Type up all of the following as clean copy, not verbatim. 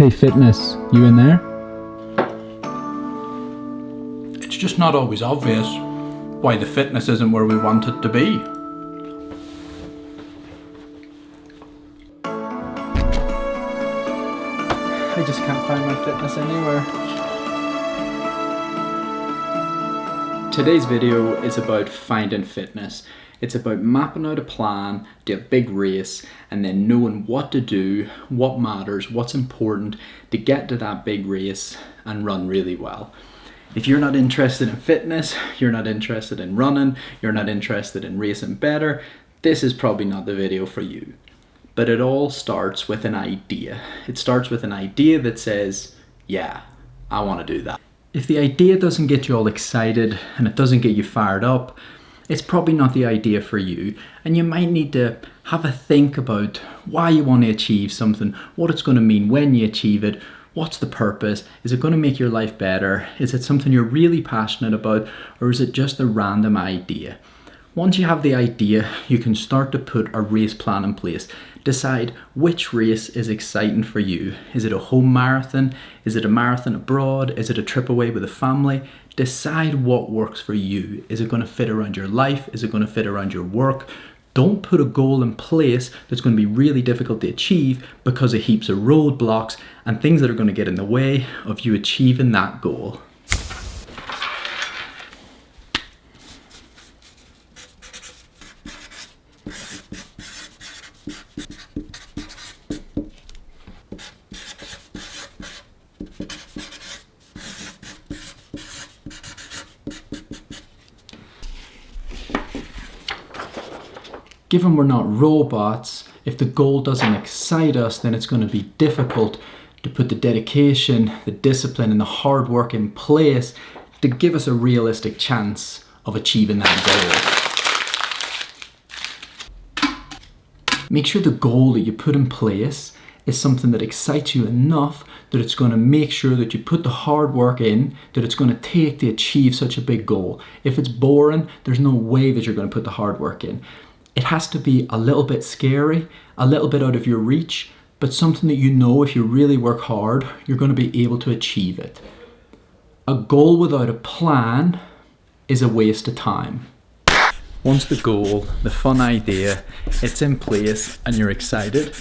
Hey Fitness, you in there? It's just not always obvious why the fitness isn't where we want it to be. I just can't find my fitness anywhere. Today's video is about finding fitness. It's about mapping out a plan to a big race and then knowing what to do, what matters, what's important to get to that big race and run really well. If you're not interested in fitness, you're not interested in running, you're not interested in racing better, this is probably not the video for you. But it all starts with an idea. It starts with an idea that says, yeah, I want to do that. If the idea doesn't get you all excited and it doesn't get you fired up, it's probably not the idea for you, and you might need to have a think about why you want to achieve something, what it's going to mean when you achieve it, what's the purpose, is it going to make your life better, is it something you're really passionate about, or is it just a random idea? Once you have the idea, you can start to put a race plan in place. Decide which race is exciting for you. Is it a home marathon? Is it a marathon abroad? Is it a trip away with a family? Decide what works for you. Is it going to fit around your life? Is it going to fit around your work? Don't put a goal in place that's going to be really difficult to achieve because of heaps of roadblocks and things that are going to get in the way of you achieving that goal. Given we're not robots, if the goal doesn't excite us, then it's going to be difficult to put the dedication, the discipline, and the hard work in place to give us a realistic chance of achieving that goal. Make sure the goal that you put in place is something that excites you enough that it's going to make sure that you put the hard work in that it's going to take to achieve such a big goal. If it's boring, there's no way that you're going to put the hard work in. It has to be a little bit scary, a little bit out of your reach, but something that you know if you really work hard, you're going to be able to achieve it. A goal without a plan is a waste of time. Once the goal, the fun idea, it's in place and you're excited,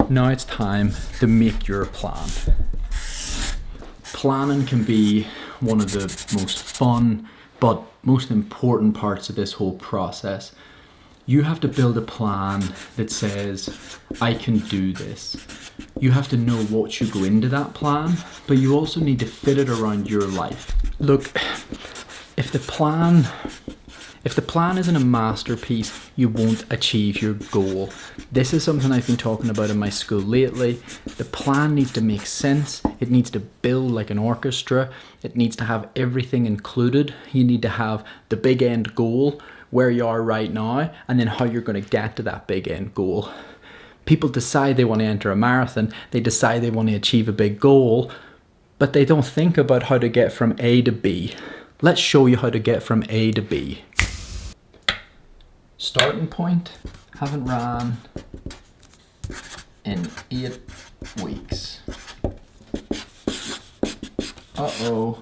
now it's time to make your plan. Planning can be one of the most fun but most important parts of this whole process. You have to build a plan that says, I can do this. You have to know what should go into that plan, but you also need to fit it around your life. Look, if the plan isn't a masterpiece, you won't achieve your goal. This is something I've been talking about in my school lately. The plan needs to make sense. It needs to build like an orchestra. It needs to have everything included. You need to have the big end goal, where you are right now, and then how you're going to get to that big end goal. People decide they want to enter a marathon, they decide they want to achieve a big goal, but they don't think about how to get from A to B. Let's show you how to get from A to B. Starting point, haven't ran in 8 weeks. Uh-oh.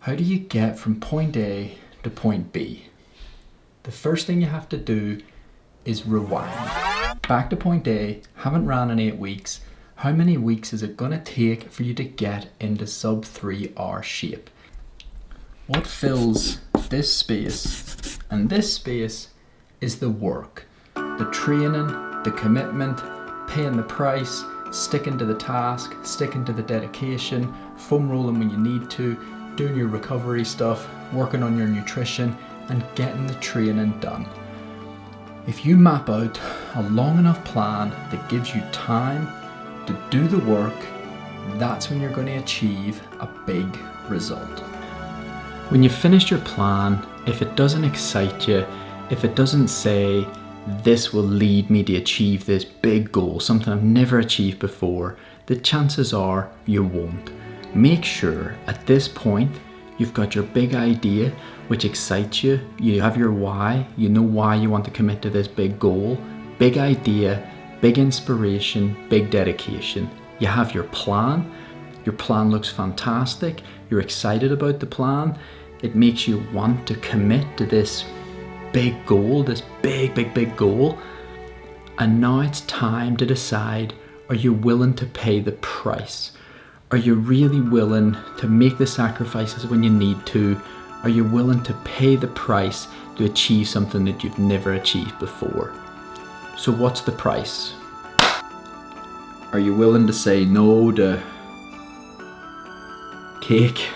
How do you get from point A to point B? The first thing you have to do is rewind. Back to point A, haven't ran in 8 weeks. How many weeks is it going to take for you to get into sub 3 hour shape? What fills this space and this space is the work, the training, the commitment, paying the price, sticking to the task, sticking to the dedication, foam rolling when you need to, doing your recovery stuff, working on your nutrition, and getting the training done. If you map out a long enough plan that gives you time to do the work, that's when you're going to achieve a big result. When you've finished your plan, if it doesn't excite you, if it doesn't say, this will lead me to achieve this big goal, something I've never achieved before, the chances are you won't. Make sure at this point you've got your big idea which excites you, you have your why, you know why you want to commit to this big goal, big idea, big inspiration, big dedication. You have your plan. Your plan looks fantastic. You're excited about the plan. It makes you want to commit to this big goal, this big goal. And now it's time to decide, are you willing to pay the price? Are you really willing to make the sacrifices when you need to? Are you willing to pay the price to achieve something that you've never achieved before? So what's the price? Are you willing to say no to cake?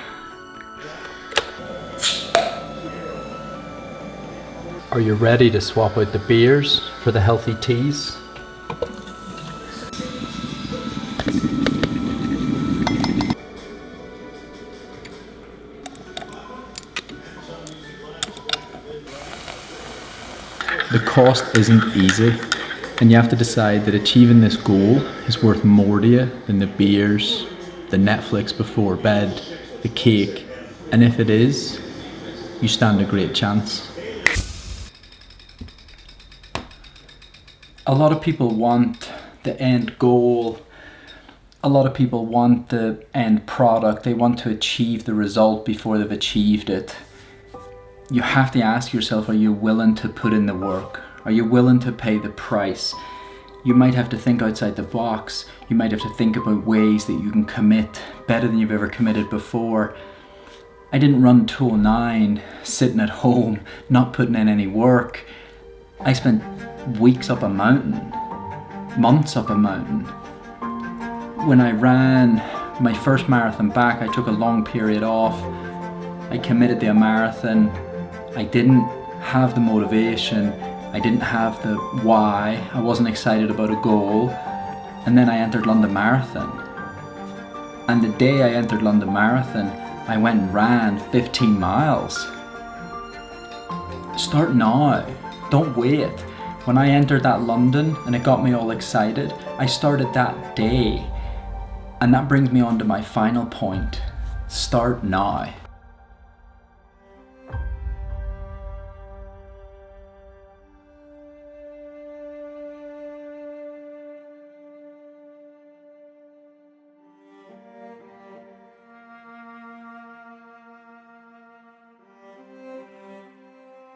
Are you ready to swap out the beers for the healthy teas? The cost isn't easy, and you have to decide that achieving this goal is worth more to you than the beers, the Netflix before bed, the cake, and if it is, you stand a great chance. A lot of people want the end goal. A lot of people want the end product. They want to achieve the result before they've achieved it. You have to ask yourself, are you willing to put in the work? Are you willing to pay the price? You might have to think outside the box. You might have to think about ways that you can commit better than you've ever committed before. I didn't run 209 sitting at home, not putting in any work. I spent weeks up a mountain, months up a mountain. When I ran my first marathon back, I took a long period off. I committed to a marathon. I didn't have the motivation. I didn't have the why. I wasn't excited about a goal. And then I entered London Marathon. And the day I entered London Marathon, I went and ran 15 miles. Start now. Don't wait. When I entered that London and it got me all excited, I started that day. And that brings me on to my final point. Start now.